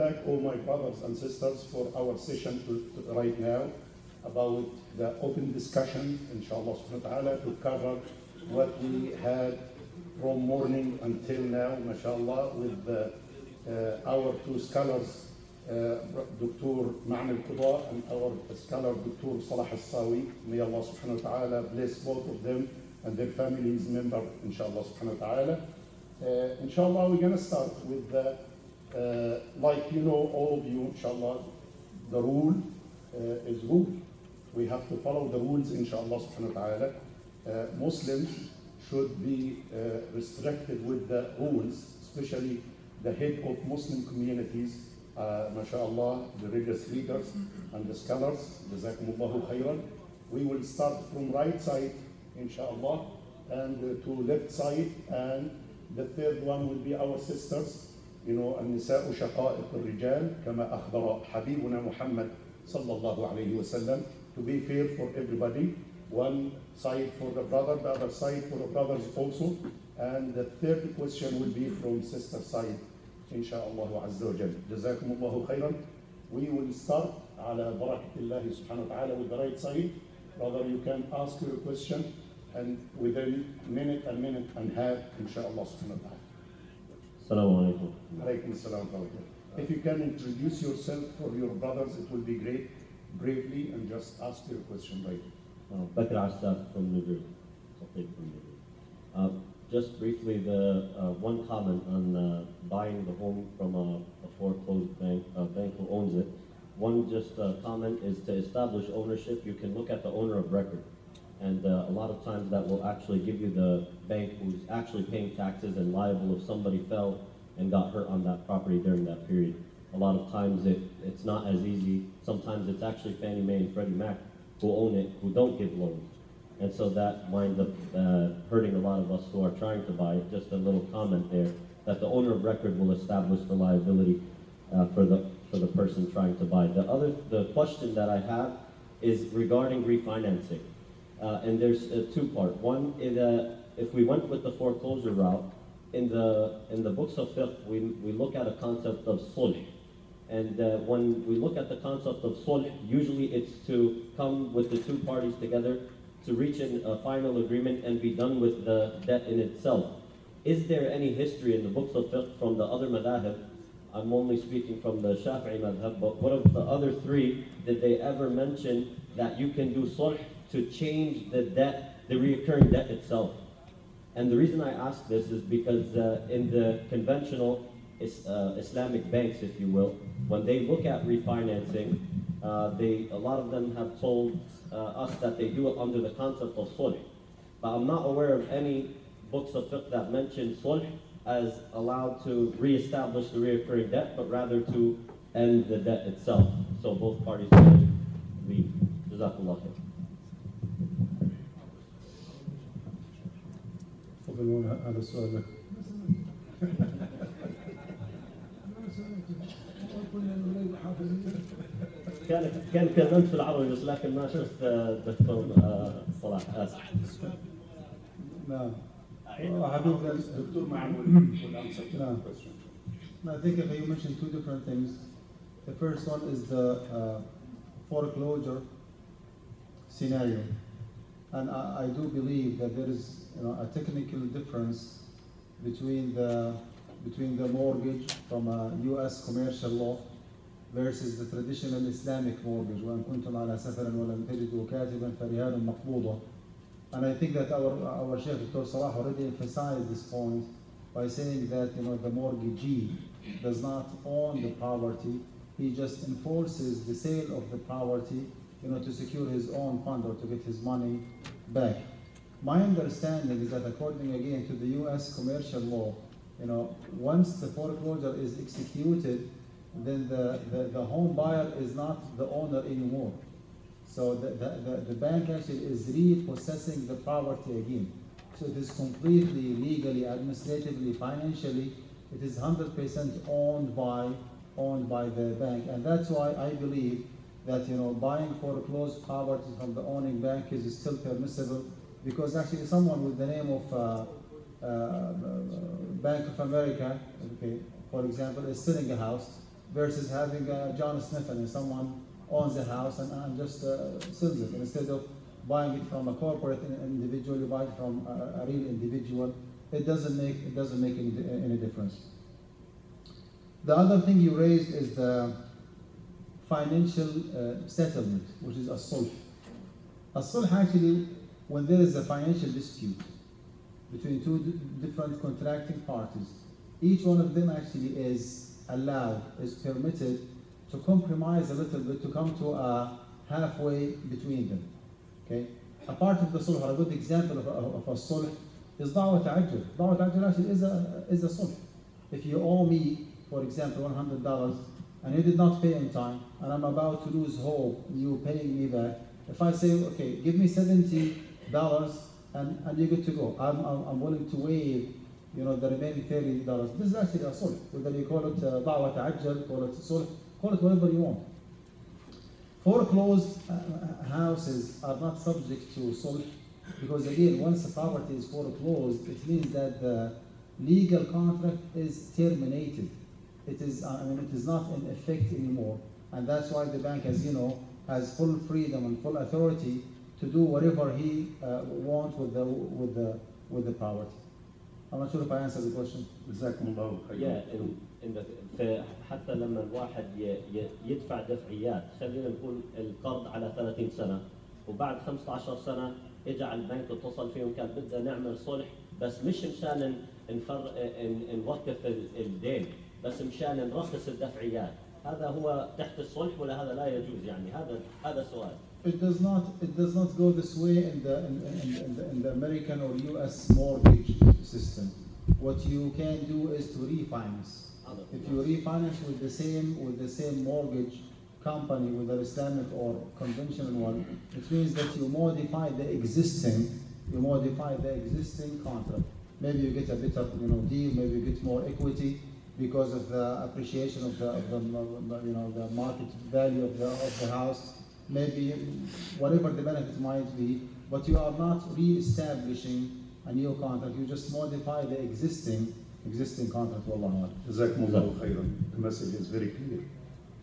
back all my brothers and sisters for our session right now about the open discussion, inshallah subhanahu wa ta'ala, to cover what we had from morning until now, mashallah, with our two scholars, Dr. Ma'an al-Qudha and our scholar, Dr. Salah al-Sawi. May Allah subhanahu wa ta'ala bless both of them and their families member, inshallah subhanahu wa ta'ala. Inshallah, we're going to start with the, like you know, all of you, inshallah, the rule is rule. We have to follow the rules, inshallah subhanahu wa ta'ala. Muslims should be restricted with the rules, especially the head of Muslim communities, mashallah, the religious leaders and the scholars, jazakumullahu khairan. We will start from right side, inshallah, and to left side, and the third one will be our sisters, you know, النساء شقائق الرجال كما أخبر حبيبنا محمد صلى الله عليه وسلم. To be fair for everybody, one side for the brother, the other side for the brothers also, and the third question will be from sister side, inshallah azza wa jal. Jazakumullahu khairan. We will start على بركة الله سبحانه وتعالى with the right side. Brother, you can ask your question, and within a minute and a half, inshallah subhanahu wa ta'ala. Assalamu alaikum. Alaykum assalam wa rahmatullah. If you can introduce yourself for your brothers, it will be great, bravely, and just ask your question right. Bakr Asaf from New York. Just briefly, the one comment on buying the home from a foreclosed bank who owns it. One just comment is to establish ownership, you can look at the owner of record. And a lot of times that will actually give you the bank who's actually paying taxes and liable if somebody fell and got hurt on that property during that period. A lot of times it's not as easy. Sometimes it's actually Fannie Mae and Freddie Mac who own it, who don't give loans. And so that winds up hurting a lot of us who are trying to buy it. Just a little comment there, that the owner of record will establish the liability for the person trying to buy. The question that I have is regarding refinancing. And there's two parts. One is if we went with the foreclosure route, in the books of fiqh, we look at a concept of sulh. And when we look at the concept of sulh, usually it's to come with the two parties together to reach a final agreement and be done with the debt in itself. Is there any history in the books of fiqh from the other madhahib? I'm only speaking from the Shafi'i madhab, but what of the other three? Did they ever mention that you can do sulh to change the debt, the reoccurring debt itself? And the reason I ask this is because in the conventional Islamic banks, if you will, when they look at refinancing, a lot of them have told us that they do it under the concept of sulh. But I'm not aware of any books of fiqh that mention sulh as allowed to re-establish the reoccurring debt, but rather to end the debt itself. So both parties can leave. Jazakallah khair. هذا السؤال لك. كان كلمت في العربي بس لكن ما شفت دكتور صلاح آسف. نعم. Dr. Ma'an will answer the question. I think if you mentioned two different things. The first one is the foreclosure scenario. And I do believe that there is a technical difference between the mortgage from a U.S. commercial law versus the traditional Islamic mortgage. وَإِن كُنتُمْ عَلَى سَفَرٍ وَلَمْ تَجِدُوا كَاتِبًا فَرِهَانٌ مَقْبُوضَةٌ. And I think that our Sheikh Dr. Salah already emphasized this point by saying that the mortgagee does not own the property. He just enforces the sale of the property to secure his own fund or to get his money back. My understanding is that according again to the U.S. commercial law, once the foreclosure is executed, then the home buyer is not the owner anymore. So the bank actually is repossessing the property again. So it is completely legally, administratively, financially, it is 100% owned by the bank. And that's why I believe that buying foreclosed property from the owning bank is still permissible, because actually someone with the name of Bank of America, okay, for example, is selling a house, versus having John Smith and someone owns the house and just sells it. And instead of buying it from a corporate individual, you buy it from a real individual. It doesn't make any difference. The other thing you raised is the financial settlement, which is a sulh. A sulh actually, when there is a financial dispute between two different contracting parties, each one of them actually is allowed, is permitted to compromise a little bit, to come to a halfway between them. Okay? A part of the sulh, or a good example of a sulh, is da'wat ajr. Da'wat ajr actually is a sulh. If you owe me, for example, $100, and you did not pay in time, and I'm about to lose hope in you paying me back, if I say, okay, give me $70 and you're good to go, I'm willing to waive, the remaining $30. This is actually a sulh. Whether you call it da'wat ajr, call it sulh, call it whatever you want. Foreclosed houses are not subject to sulh because, again, once a property is foreclosed, it means that the legal contract is terminated. It is not in effect anymore, and that's why the bank, as you know, has full freedom and full authority to do whatever he wants with the property. I'm not sure if I answered the question. جزاكم الله خيرا. حتى لما الواحد يدفع دفعيات، خلينا نقول القرض على 30 سنة وبعد 15 سنة اجى على البنك اتصل فيهم كان بدنا نعمل صلح، بس مش مشان نوقف الدين، بس مشان نرخص الدفعيات. هذا هو تحت الصلح ولا هذا لا يجوز؟ يعني هذا سؤال. It does not go this way in the American or U.S. mortgage system. What you can do is to refinance. If you refinance with the same mortgage company, with an Islamic or conventional one, it means that you modify the existing contract. Maybe you get a better deal, maybe you get more equity because of the appreciation of the market value of the house. Maybe whatever the benefit might be, but you are not re-establishing a new contract. You just modify the existing contract. Wallahu a'lam. Jazakumullahu khairan. The message is very clear.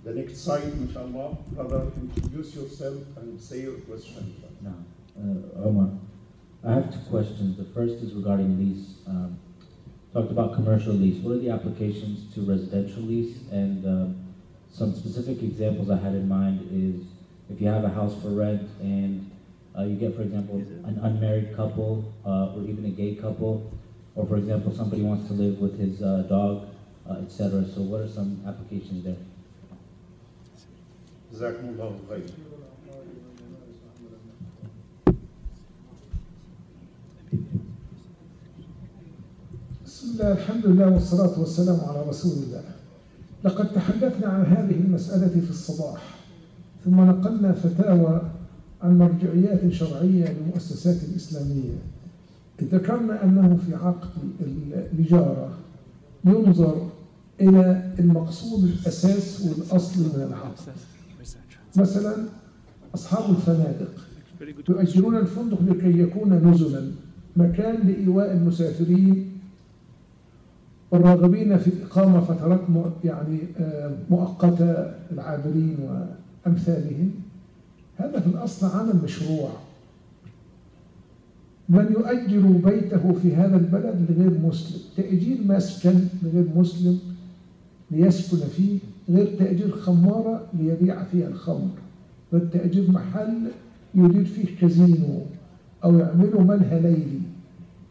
The next slide, inshallah, brother, introduce yourself and say your question. No, Omar, I have two questions. The first is regarding lease. Talked about commercial lease. What are the applications to residential lease? And some specific examples I had in mind is if you have a house for rent and you get, for example, an unmarried couple or even a gay couple, or for example, somebody wants to live with his dog, etc. So what are some applications there? Jazakumullahu khairan. بسم الله الحمد لله والصلاة والسلام على رسول الله. لقد تحدثنا عن هذه المسألة في الصباح، ثم نقلنا فتاوى عن مرجعيات شرعية للمؤسسات الإسلامية. ذكرنا أنه في عقد الإجارة ينظر إلى المقصود الأساس والأصل من العقد. مثلا أصحاب الفنادق يؤجرون الفندق لكي يكون نزلا، مكان لإيواء المسافرين والراغبين في الإقامة فترات مؤقتة العابرين وأمثالهم. هذا في الأصل عمل مشروع. من يؤجر بيته في هذا البلد لغير مسلم، تأجير مسكن لغير مسلم ليسكن فيه، غير تأجير خمارة ليبيع فيها الخمر، غير تأجير محل يدير فيه كازينو أو يعملوا ملهى ليلي.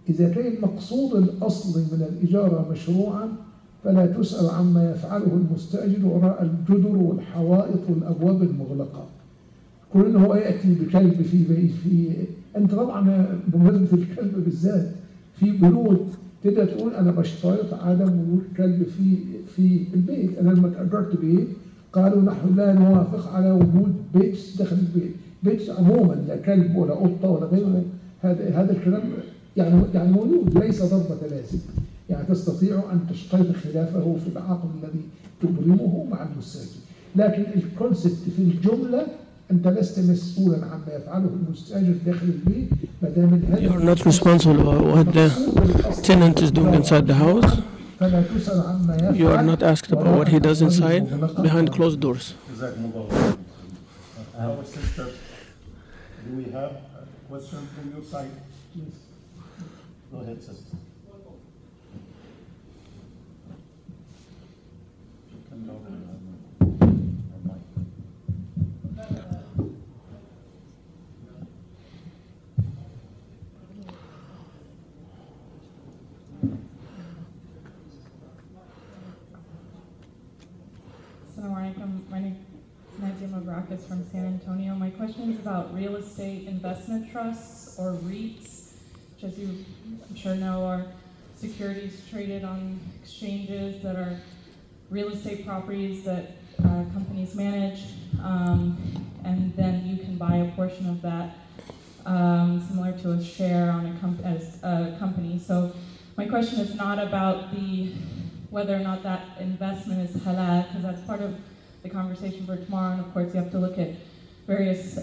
إذا كان المقصود الأصلي من الإجارة مشروعا فلا تسأل عما يفعله المستأجر وراء الجدر والحوائط والأبواب المغلقة. كون إنه هو يأتي بكلب في أنت طبعا بمناسبة الكلب بالذات في بنود تقدر تقول أنا بشترط عدم وجود كلب في البيت. أنا لما تأجرت بيت قالوا نحن لا نوافق على وجود بيت داخل البيت، بيت عموما لا كلب ولا قطة ولا غيره. هذا الكلام يعني موجود، ليس ضربة لازم. يعني تستطيع أن تشترط خلافه في العقد الذي تبرمه مع المستأجر، لكن الكونسبت في الجملة أنت لست مسؤولا عما يفعله المستأجر داخل البيت ما دام الهدف. You are not responsible for what the tenant is doing inside the house. فلا تسأل عما يفعل. You are not asked about what he does inside, behind closed doors. Our sister, do we have a question from your side? Yes. Go ahead, sister. You can go ahead. Assalamu alaikum. My name is Nadia Mabrakis from San Antonio. My question is about real estate investment trusts, or REITs, which, as you I'm sure know, are securities traded on exchanges that are real estate properties that companies manage, and then you can buy a portion of that, similar to a share on a company. So my question is not about whether or not that investment is halal, because that's part of the conversation for tomorrow, and of course you have to look at various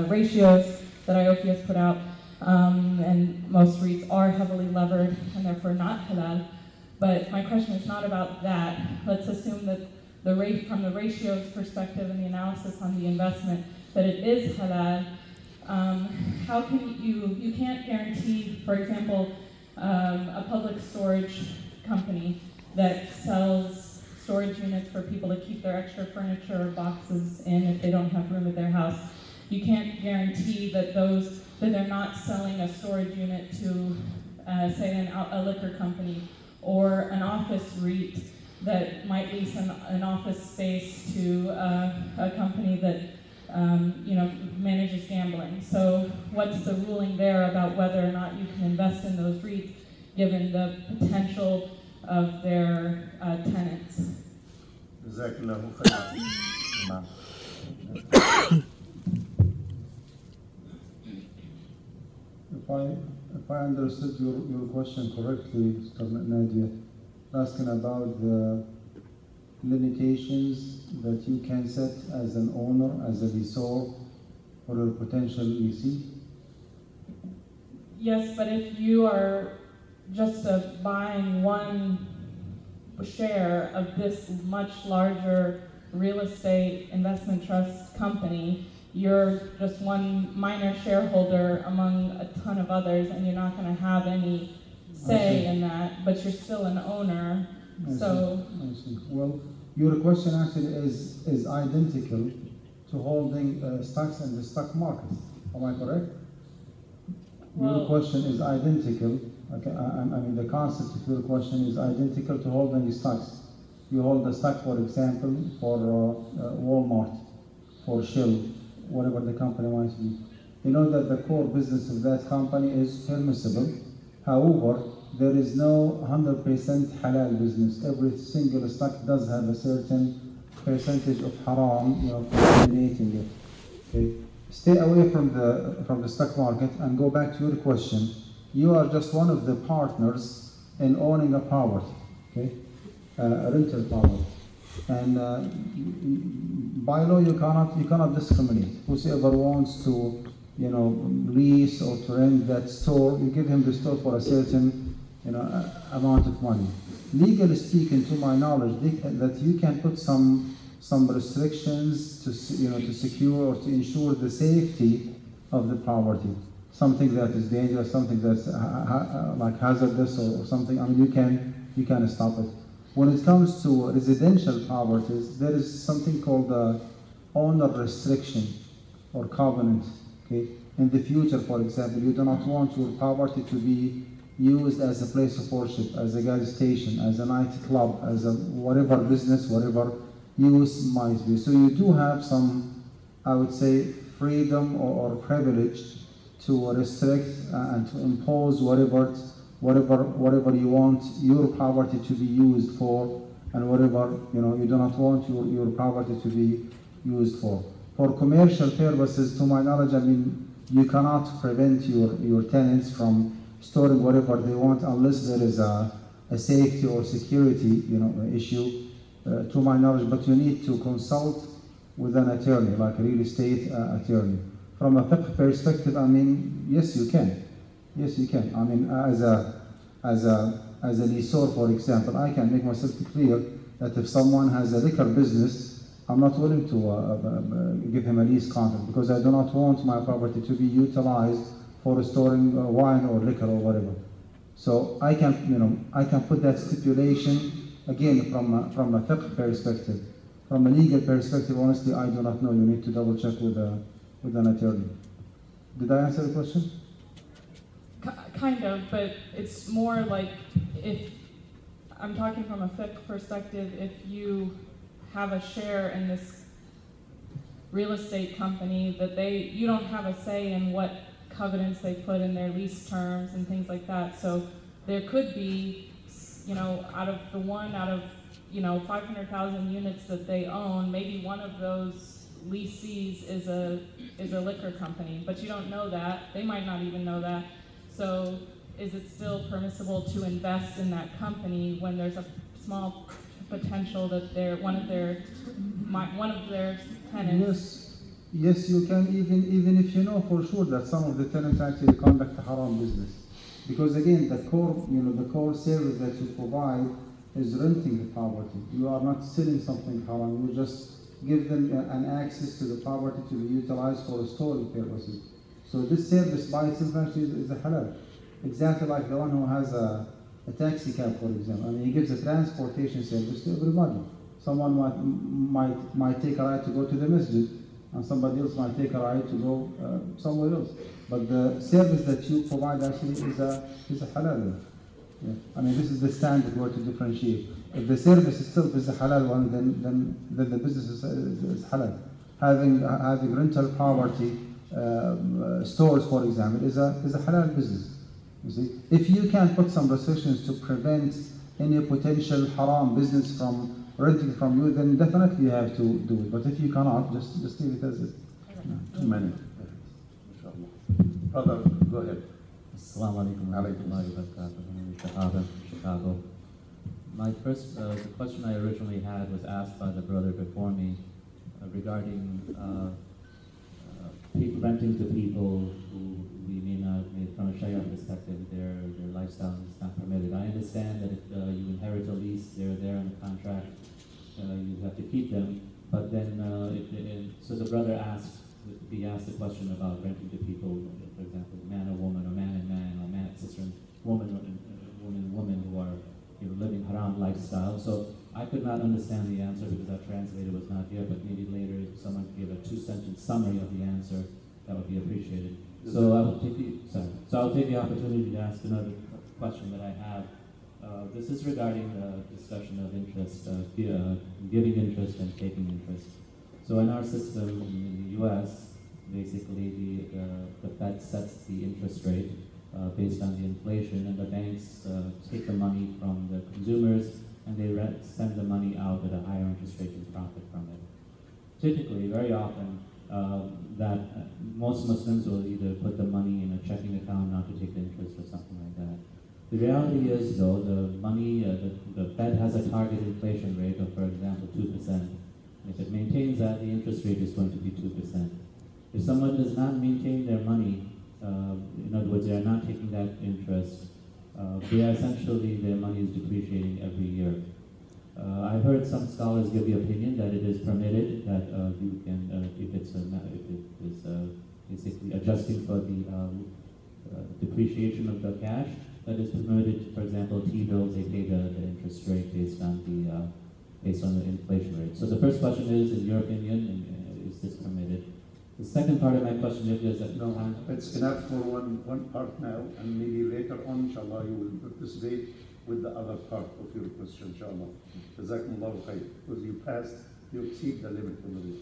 ratios that IOFI has put out, and most REITs are heavily levered and therefore not halal. But my question is not about that. Let's assume that from the ratios perspective and the analysis on the investment, that it is halal. How can you can't guarantee, for example, a public storage company that sells storage units for people to keep their extra furniture or boxes in if they don't have room at their house. You can't guarantee that they're not selling a storage unit to, say, a liquor company or an office REIT that might lease an office space to a company that manages gambling. So what's the ruling there about whether or not you can invest in those REITs given the potential of their tenants? If I understood your question correctly, Mr. Nadia, asking about the limitations that you can set as an owner, as a lessor, or a potential lessee? Yes, but if you are just buying one share of this much larger real estate investment trust company, you're just one minor shareholder among a ton of others, and you're not going to have any say in that, but you're still an owner. I see. Well, your question actually is identical to holding stocks in the stock market. Am I correct? Your question is identical. Okay, I mean the concept of your question is identical to holding stocks. You hold a stock, for example, for Walmart, for Shell, whatever the company might be. You know that the core business of that company is permissible. However, there is no 100% halal business. Every single stock does have a certain percentage of haram, eliminating it. Okay? Stay away from the stock market and go back to your question. You are just one of the partners in owning a property, okay? A rental property. And by law, you cannot discriminate. Whoever wants to, lease or to rent that store, you give him the store for a certain, amount of money. Legally speaking, to my knowledge, that you can put some restrictions to secure or to ensure the safety of the property. Something that is dangerous, something that's like hazardous or something. I mean, you can stop it. When it comes to residential properties, there is something called owner restriction or covenant. Okay? In the future, for example, you do not want your property to be used as a place of worship, as a gas station, as a nightclub, as a whatever business, whatever use might be. So you do have some, I would say, freedom or privilege to restrict and to impose whatever you want your property to be used for, and whatever you do not want your property to be used for. For commercial purposes, to my knowledge, I mean, you cannot prevent your tenants from storing whatever they want unless there is a safety or security issue, to my knowledge. But you need to consult with an attorney, like a real estate attorney. From a fiqh perspective, I mean, yes, you can. Yes, you can. I mean, as a a lessor, for example, I can make myself clear that if someone has a liquor business, I'm not willing to give him a lease contract because I do not want my property to be utilized for storing wine or liquor or whatever. So I can put that stipulation again from a fiqh perspective. From a legal perspective, honestly, I do not know. You need to double check with an attorney. Did I answer the question? Kind of, but it's more like if I'm talking from a fiqh perspective, if you have a share in this real estate company that you don't have a say in what covenants they put in their lease terms and things like that. So there could be, out of 500,000 units that they own, maybe one of those lessees is a liquor company, but you don't know that. They might not even know that. So is it still permissible to invest in that company when there's a small potential that one of their tenants? Yes, you can, even if you know for sure that some of the tenants actually conduct a haram business. Because again, the core service that you provide is renting the property. You are not selling something haram. You just give them an access to the property to be utilized for storage purposes. So this service by itself actually is a halal. Exactly like the one who has a taxi cab, for example. I mean, he gives a transportation service to everybody. Someone might take a ride to go to the masjid, and somebody else might take a ride to go somewhere else. But the service that you provide actually is a halal. Yeah. I mean, this is the standard word to differentiate. If the service itself is a halal one, then the business is halal. Having rental property, stores, for example, is a halal business. You see, if you can put some restrictions to prevent any potential haram business from renting from you, then definitely you have to do it. But if you cannot, just leave it as it. Too many. Brother, go ahead. Assalamu alaikum wa rahmatullahi wa barakatuh. Chicago. My first, the question I originally had was asked by the brother before me regarding renting to people who we may not, from a Sharia perspective, their lifestyle is not permitted. I understand that if you inherit a lease, they're there in the contract, you have to keep them. But then, so the brother asked the question about renting to people, for example, man or woman, or man and man, or man, sister and woman, woman who are living haram lifestyle. So I could not understand the answer because our translator was not here, but maybe later if someone could give a 2-sentence summary of the answer, that would be appreciated. So I'll take the opportunity to ask another question that I have. This is regarding the discussion of interest, giving interest and taking interest. So in our system in the U.S., basically the Fed sets the interest rate based on the inflation, and the banks take the money from the consumers and they send the money out at a higher interest rate and profit from it. Typically, very often, that most Muslims will either put the money in a checking account not to take the interest or something like that. The reality is, though, the money, the Fed has a target inflation rate of, for example, 2%. If it maintains that, the interest rate is going to be 2%. If someone does not maintain their money, in other words, they are not taking that interest, they are essentially, their money is depreciating every year. I've heard some scholars give the opinion that it is permitted that you can, if it is basically adjusting for the depreciation of the cash, that is permitted. For example, T-bills, they pay the interest rate based on the inflation rate. So the first question is, in your opinion, is this permitted? The second part of my question is that no, it's enough for one part now, and maybe later on, inshallah, you will participate with the other part of your question, inshallah. Jazakumullahu khair. Because you passed, you exceed the limit already.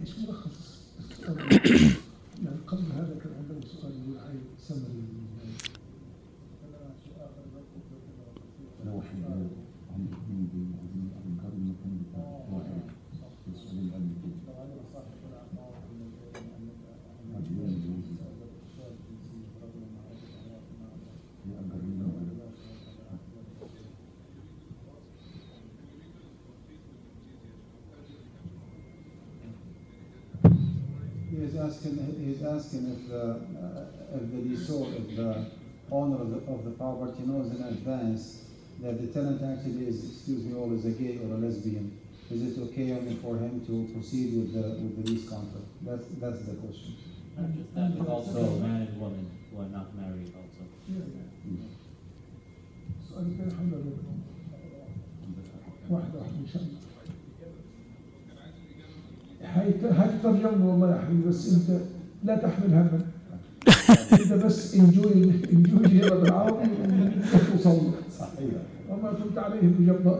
ايش ملخص السؤال؟ يعني قبل هذا كان عندنا سؤال يقول هاي سمري he's asking if the lessor, if the owner of the property knows in advance that the tenant actually is, excuse me, or is a gay or a lesbian. Is it okay for him to proceed with the lease contract? That's the question. Not just that, but also man and woman who are not married also. واحدة إن شاء الله. هتترجم له والله يا حبيبي، بس أنت لا تحمل هما. أنت بس انجوي هنا بالعربي وصلي. صحيح. وما كنت عليهم بجبار.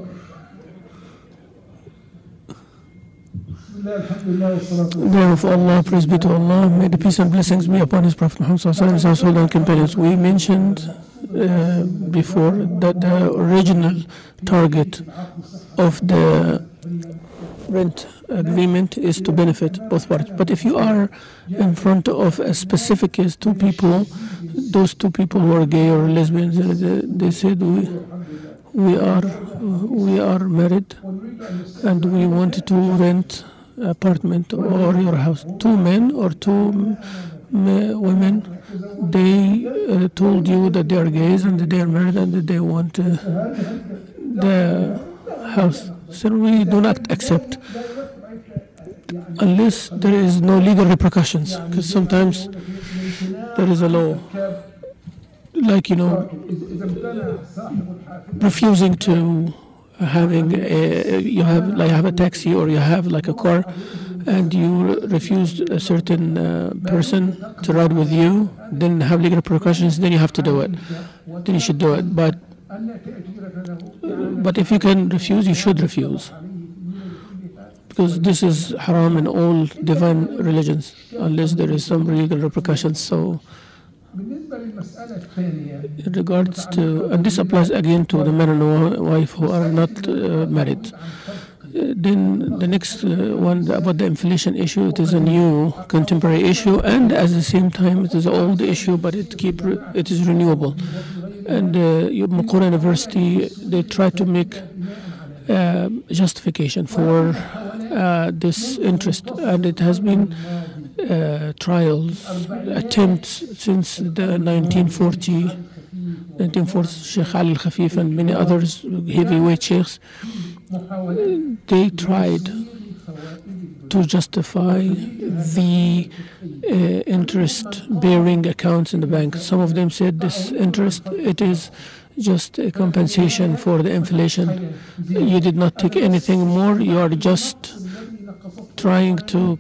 In the name of Allah, praise be to Allah, may the peace and blessings be upon His Prophet Muhammad Sallallahu Alaihi Wasallam, his household and companions. We mentioned before that the original target of the rent agreement is to benefit both parties. But if you are in front of a specific case, two people, those two people who are gay or lesbians, they said we are married and we wanted to rent apartment or your house. Two men or two women, they told you that they are gays and that they are married and that they want the house. So we do not accept unless there is no legal repercussions, because sometimes there is a law, like, refusing to having you have a taxi or you have like a car and you refused a certain person to ride with you, then have legal repercussions, then you have to do it. Then you should do it. But if you can refuse, you should refuse. Because this is haram in all divine religions, unless there is some legal repercussions. So in regards to, and this applies again to the man and wife who are not married. Then the next one about the inflation issue, it is a new contemporary issue, and at the same time it is an old issue, but it is renewable. And Mukura University, they try to make justification for this interest, and it has been trials, attempts since the 1940s, Sheikh Ali Al-Khafif and many others, heavyweight sheikhs, they tried to justify the interest-bearing accounts in the bank. Some of them said this interest, it is just a compensation for the inflation. You did not take anything more, you are just trying to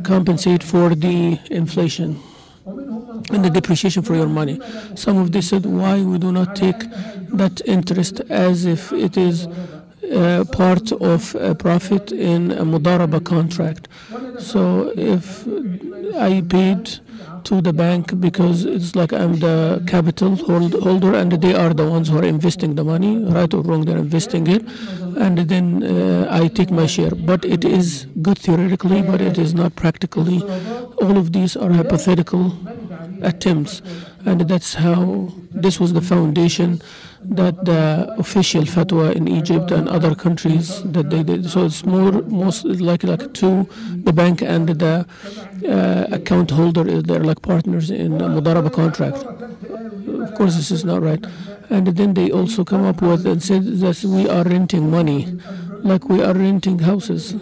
compensate for the inflation and the depreciation for your money. Some of them said, why we do not take that interest as if it is part of a profit in a mudaraba contract. So if I paid to the bank because it's like I'm the capital holder and they are the ones who are investing the money, right or wrong, they're investing it, and then I take my share. But it is good theoretically, but it is not practically. All of these are hypothetical attempts, and that's how this was the foundation that the official fatwa in Egypt and other countries that they did. So it's most like to the bank and the account holder, they're like partners in a mudaraba contract. Of course, this is not right. And then they also come up with and said that we are renting money, like we are renting houses.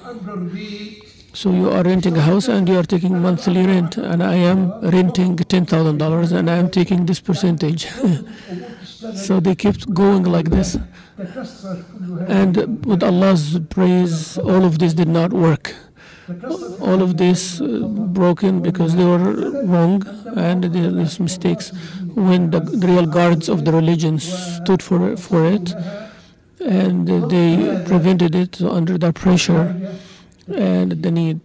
So you are renting a house and you are taking monthly rent, and I am renting $10,000 and I am taking this percentage. So they kept going like this. And with Allah's praise, all of this did not work. All of this broken because they were wrong and there's mistakes. When the real guards of the religion stood for it, and they prevented it under the pressure and the need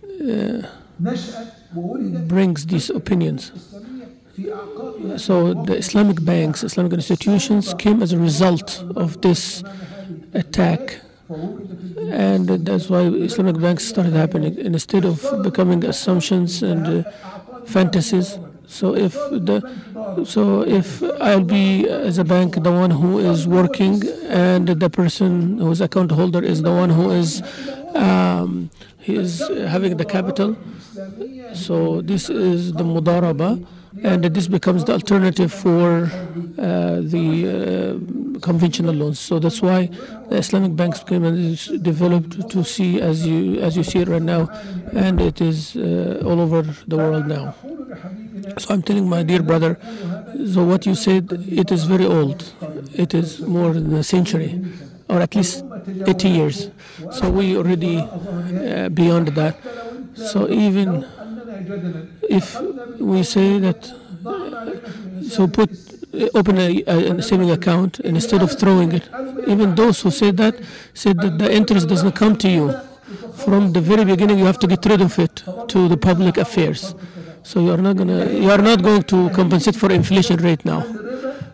brings these opinions. So the Islamic banks, Islamic institutions came as a result of this attack, and that's why Islamic banks started happening instead of becoming assumptions and fantasies. So if I'll be as a bank the one who is working, and the person who is account holder is the one who is he is having the capital. So this is the mudaraba, and this becomes the alternative for the conventional loans. So that's why the Islamic banks is developed to see as you see it right now, and it is all over the world now. So I'm telling my dear brother, so what you said, it is very old. It is more than a century, or at least 80 years. So we already beyond that. So even if we say that, so open a saving account, and instead of throwing it, even those who said that the interest doesn't come to you. From the very beginning, you have to get rid of it to the public affairs. So you are not going to compensate for inflation rate now.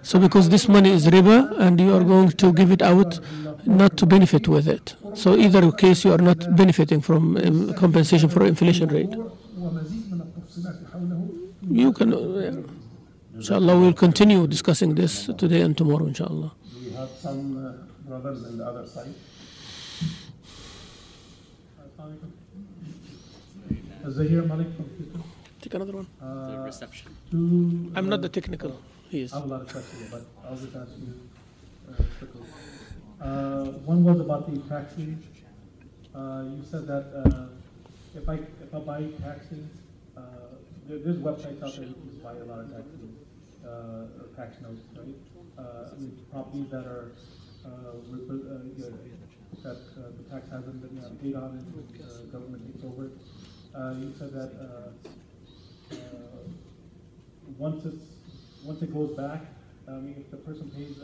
So because this money is riba, and you are going to give it out not to benefit with it. So either case, you are not benefiting from compensation for inflation rate. You can, inshallah, we will continue discussing this today and tomorrow, inshallah. Do we have some brothers on the other side? Zahir Malik from Twitter. Take another one. The reception. I'm not the technical. He is. I have a lot of questions, but I'll just ask you quickly. One was about the tax liens. You said that if I buy tax liens, there's websites out there you can just buy a lot of tax liens, or tax notes, right? I mean, properties that are that the tax hasn't been paid on, and government takes over. You said that once it goes back, I mean, if the person pays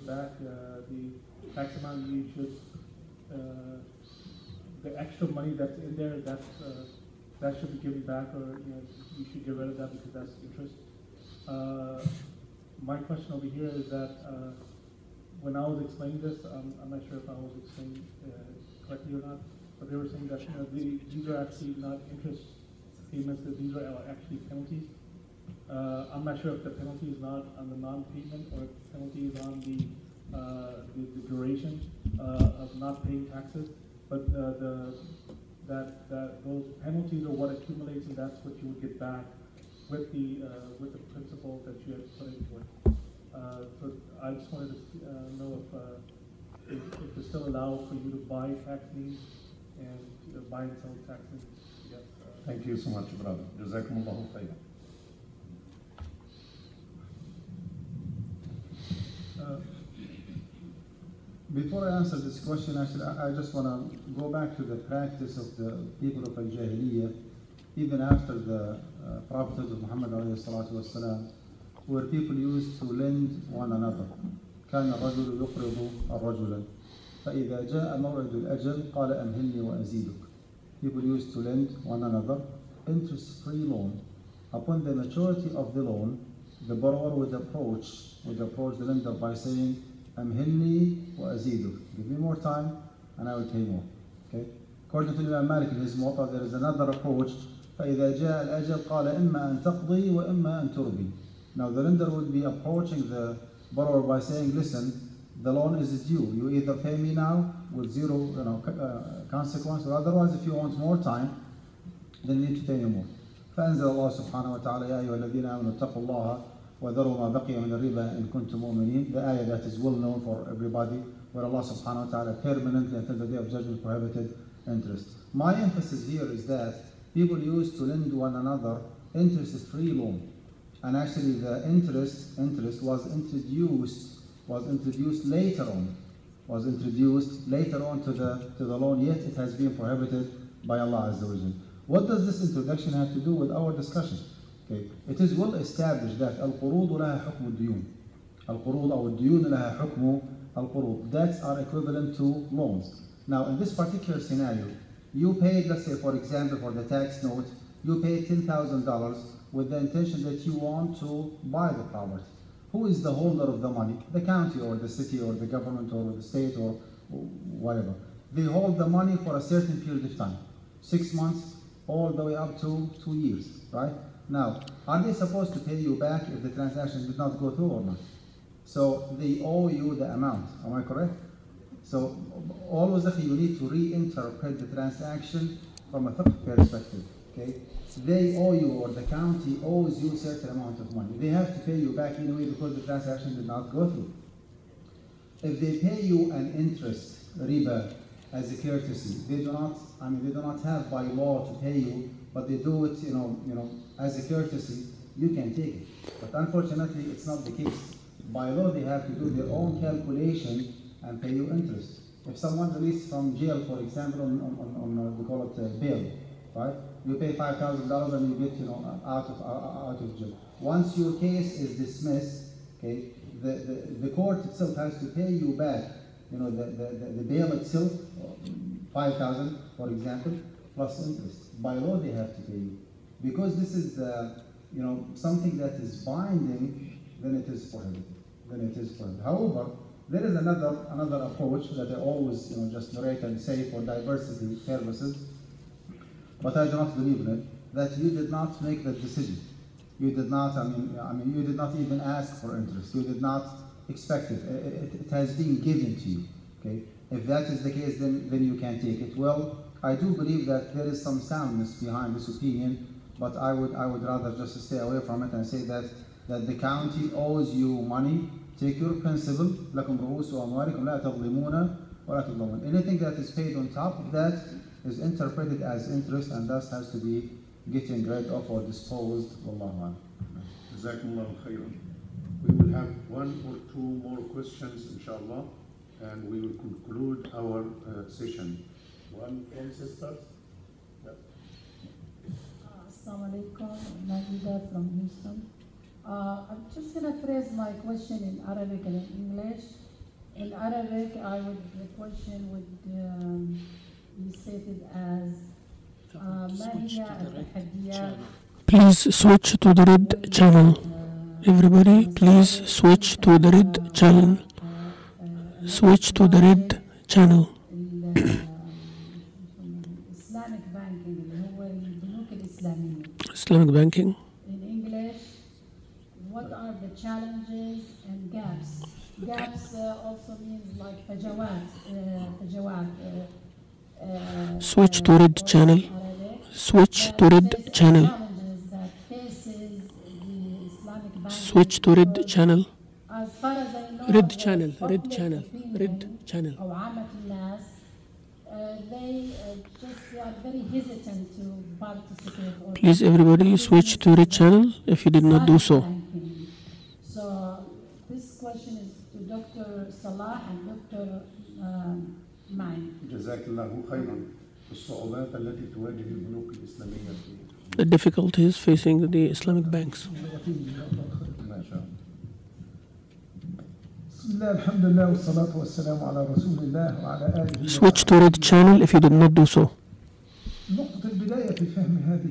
back the tax amount, you should the extra money that's in there, that should be given back, or you should get rid of that because that's interest. My question over here is that when I was explaining this, I'm not sure if I was explaining correctly or not, but they were saying that these are actually not interest payments; that these are actually penalties. I'm not sure if the penalty is not on the non-payment or if the penalty is on the duration of not paying taxes. But that those penalties are what accumulates, and that's what you would get back with the principal that you had put into it. So I just wanted to know if it's still allowed for you to buy tax liens and buy and sell tax liens. Yes. Thank you so much, brother. Jazakumullahu khairan. Before I answer this question, actually, I just want to go back to the practice of the people of Al-Jahiliyyah, even after the prophethood of Muhammad ﷺ, where people used to lend one another. كان الرجل يقرض الرجل فإذا جاء موعد الأجل قال أمهلني وأزيدك. People used to lend one another interest-free loan. Upon the maturity of the loan, the borrower would approach the lender by saying, أمهلني وأزيدك. Give me more time and I will pay more. Okay? According to Imam Malik in his Muwatta, there is another approach. فإذا جاء الأجل قال إما أن تقضي وإما أن تربي. Now the lender would be approaching the borrower by saying, listen, the loan is due. You either pay me now with zero consequence, or otherwise if you want more time, then you need to pay me more. فأنزل الله سبحانه وتعالى يا أيها الذين آمنوا اتقوا الله وذروا ما بقي من الربا إن كنتم مؤمنين. The ayah that is well known for everybody, where Allah subhanahu wa ta'ala permanently until the day of judgment prohibited interest. My emphasis here is that people used to lend one another interest-free loan, and actually the interest was introduced later on to the loan, yet it has been prohibited by Allah Azza wa Jal. What does this introduction have to do with our discussion? Okay. It is well established that al-qurud laha hukm al-diyun. Al-qurud or al-diyun laha hukm al-qurud. Debts are equivalent to loans. Now, in this particular scenario, you paid, let's say, for example, for the tax note, you paid $10,000 with the intention that you want to buy the property. Who is the holder of the money? The county or the city or the government or the state or whatever. They hold the money for a certain period of time, 6 months, all the way up to 2 years, right? Now, are they supposed to pay you back if the transaction did not go through or not? So they owe you the amount, am I correct? So always you need to reinterpret the transaction from a fiqh perspective. okay, they owe you, or the county owes you a certain amount of money. They have to pay you back anyway because the transaction did not go through. If they pay you an interest, riba, as a courtesy, they do not have by law to pay you, but they do it, as a courtesy, you can take it. But unfortunately, it's not the case. By law, they have to do their own calculation and pay you interest. If someone released from jail, for example, on we call it bail, right? You pay $5,000 and you get, out of jail. Once your case is dismissed, okay, the court itself has to pay you back, the bail itself, 5,000, for example, plus interest. By law, they have to pay you. Because this is, something that is binding, then it is prohibited. However, there is another approach that I always, just narrate and say for diversity purposes, but I do not believe in it, that you did not make that decision. You did not, you did not even ask for interest. You did not expect it. It has been given to you, okay? If that is the case, then you can take it. Well, I do believe that there is some soundness behind this opinion, but I would rather just stay away from it and say that the county owes you money. Take your principle, لكم رؤوس أموالكم لا تظلمون ولا تظلمون. Anything that is paid on top of that is interpreted as interest and thus has to be getting rid of or disposed. Wallahu a'lam. Jazakumullahu khairan. We will have one or two more questions, inshallah, and we will conclude our session. One from sisters. Assalamu alaikum, Najida from Houston. I'm just going to phrase my question in Arabic and in English. In Arabic, the question would be stated as ما هي التحديات. Please switch to the red channel. Everybody, please switch to the red channel. Switch to the red channel. Islamic banking اللي هو البنوك الإسلامية. Islamic banking. In English, what are the challenges and gaps? Gaps also means like فجوات. Switch to red channel. Switch to red channel. Switch to red channel. As far as I know, red channel. Red channel. Red channel. أو عامة الناس, they are very hesitant to participate. Please, everybody, switch to red channel if you did not do so. So this question is to Dr. Salah and Dr. Mine. جزاك الله خيرا. الصعوبات التي تواجه البنوك الإسلامية. The difficulties facing the Islamic banks. ما شاء الله. بسم الله الحمد لله والصلاة والسلام على رسول الله وعلى آله. Switch to red channel if you did not do so. نقطة البداية في فهم هذه.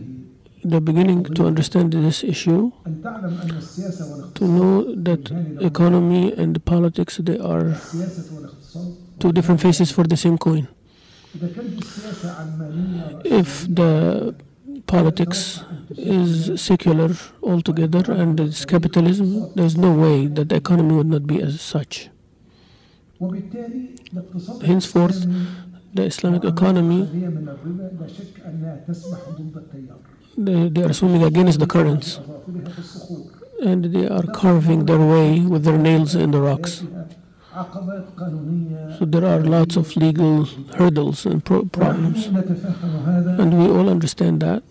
The beginning to understand this issue, أن تعلم أن السياسة والاقتصاد. to know that economy and politics, they are السياسة والاقتصاد. two different faces for the same coin. إذا كانت السياسة علمانية. If the politics is secular altogether and it's capitalism, there's no way that the economy would not be as such. وبالتالي الاقتصاد. Henceforth, the Islamic economy, لا شك أنها تسبح ضد التيار. they are swimming against the currents, and they are carving their way with their nails in the rocks. So there are lots of legal hurdles and problems, and we all understand that,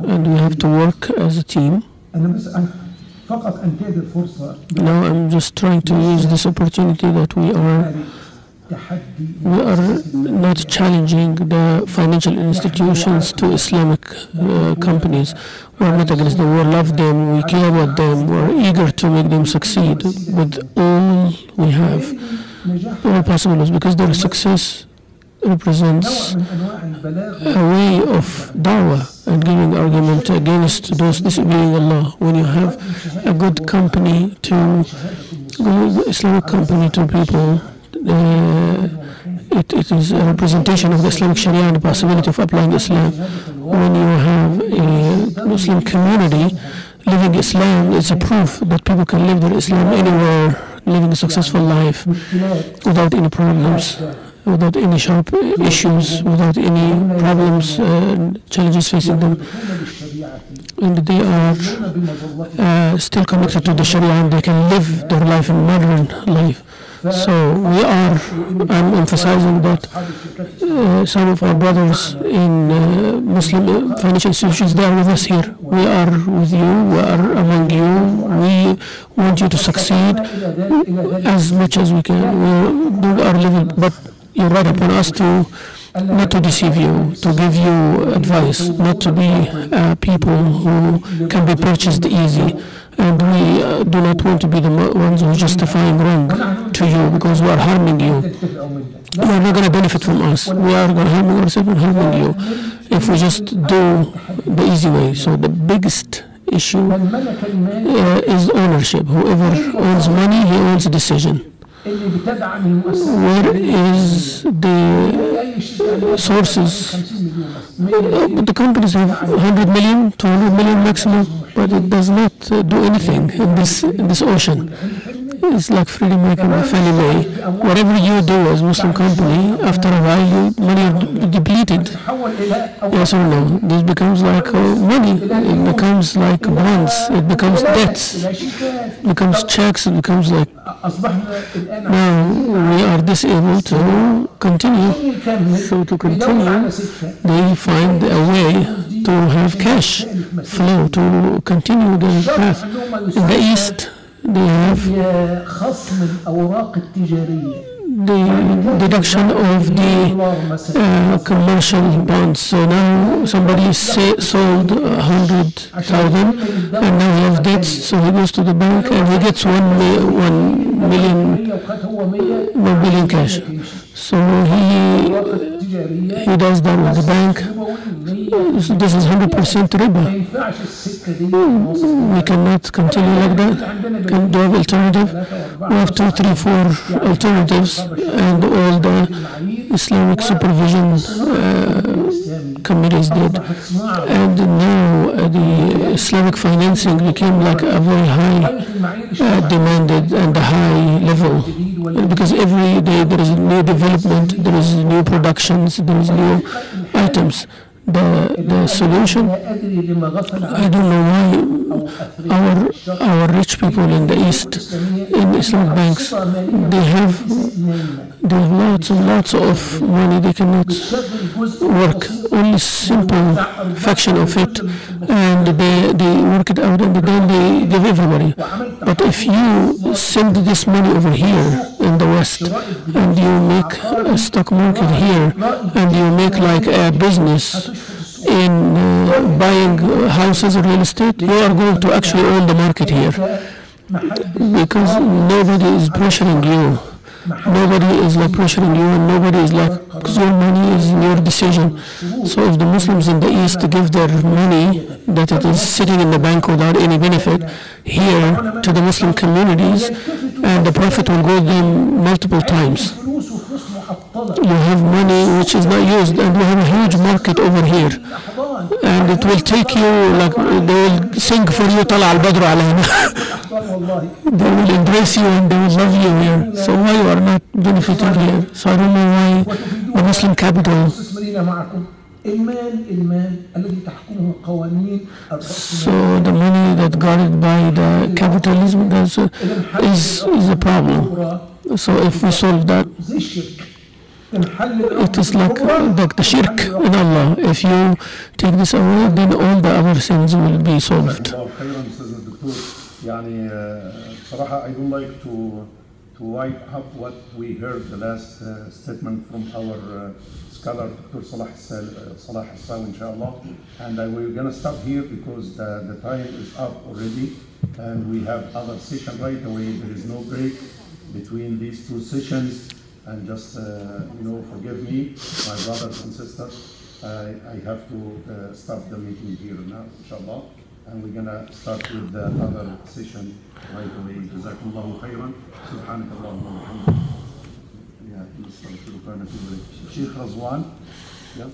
and we have to work as a team. Now I'm just trying to use this opportunity that we are not challenging the financial institutions to Islamic companies. We are not against them. We love them. We care about them. We are eager to make them succeed with all we have, all possible, because their success represents a way of da'wah and giving argument against those disobeying Allah. When you have a good company Islamic company to people, it is a representation of the Islamic Sharia and the possibility of applying Islam. When you have a Muslim community living Islam, it's a proof that people can live their Islam anywhere, living a successful life without any problems. without any sharp issues, without any problems, challenges facing them. And they are still connected to the Sharia, and they can live their life in modern life. So I'm emphasizing that some of our brothers in Muslim financial institutions, they are with us here. We are with you, we are among you. We want you to succeed as much as we can. We do our level, but you're right upon us to not to deceive you, to give you advice, not to be people who can be purchased easy. And we do not want to be the ones who are justifying wrong to you because we are harming you. You are not going to benefit from us. We are going to harm ourselves and harming you if we just do the easy way. So the biggest issue is ownership. Whoever owns money, he owns a decision. Where is the sources? The companies have 100 million, 200 million maximum, but it does not do anything in this ocean. It's like Freddie Mac and Fannie Mae. Whatever you do as a Muslim company, after a while, your money are depleted. Yes or no? This becomes like money. It becomes like bonds. It becomes debts. It becomes checks. It becomes like. Now we are disabled to continue. So to continue, they find a way to have cash flow to continue the path. In the East, they have the deduction of the commercial bonds. So now somebody sold 100,000 and now he has debts, so he goes to the bank and he gets 1 billion cash. So he does that with the bank. So this is 100% riba. We cannot continue like that. We can do have alternative. We have 2, 3, 4 alternatives, and all the Islamic supervision committees did. And now the Islamic financing became like a very high demanded and a high level. Because every day there is new development, there is new productions, there is new items. The solution, I don't know why our rich people in the East, in Islamic banks, they have lots and lots of money. They cannot work. Only simple fraction of it, and they work it out, and then they give everybody. But if you send this money over here in the West, and you make a stock market here, and you make like a business in buying houses or real estate, you are going to actually own the market here, because nobody is pressuring you. Nobody is like pressuring you, and nobody is like, because your money is your decision. So if the Muslims in the East give their money that it is sitting in the bank without any benefit here to the Muslim communities, and the Prophet will go them multiple times. You have money which is not used, and we have a huge market over here, and it will take you, like they will sing for you, طلع البدر علينا. They will embrace you and they will love you here. So why you are not benefiting here? So I don't know why the Muslim capital. So the money that guarded by the capitalism is a problem. So if we solve that, it is like the shirk in Allah. If you take this away, then all the other sins will be solved. I would like to wipe up what we heard the last statement from our scholar, Dr. Salah Hassan, inshallah. And we're going to stop here because the time is up already, and we have other session right away. There is no break between these two sessions. And just, forgive me, my brothers and sisters, I have to stop the meeting here now, inshallah. And we're going to start with the other session right away. Jazakumullahu khairan. Subhanakallahumma wa bihamdik. Yeah, Sheikh Razwan. Yeah.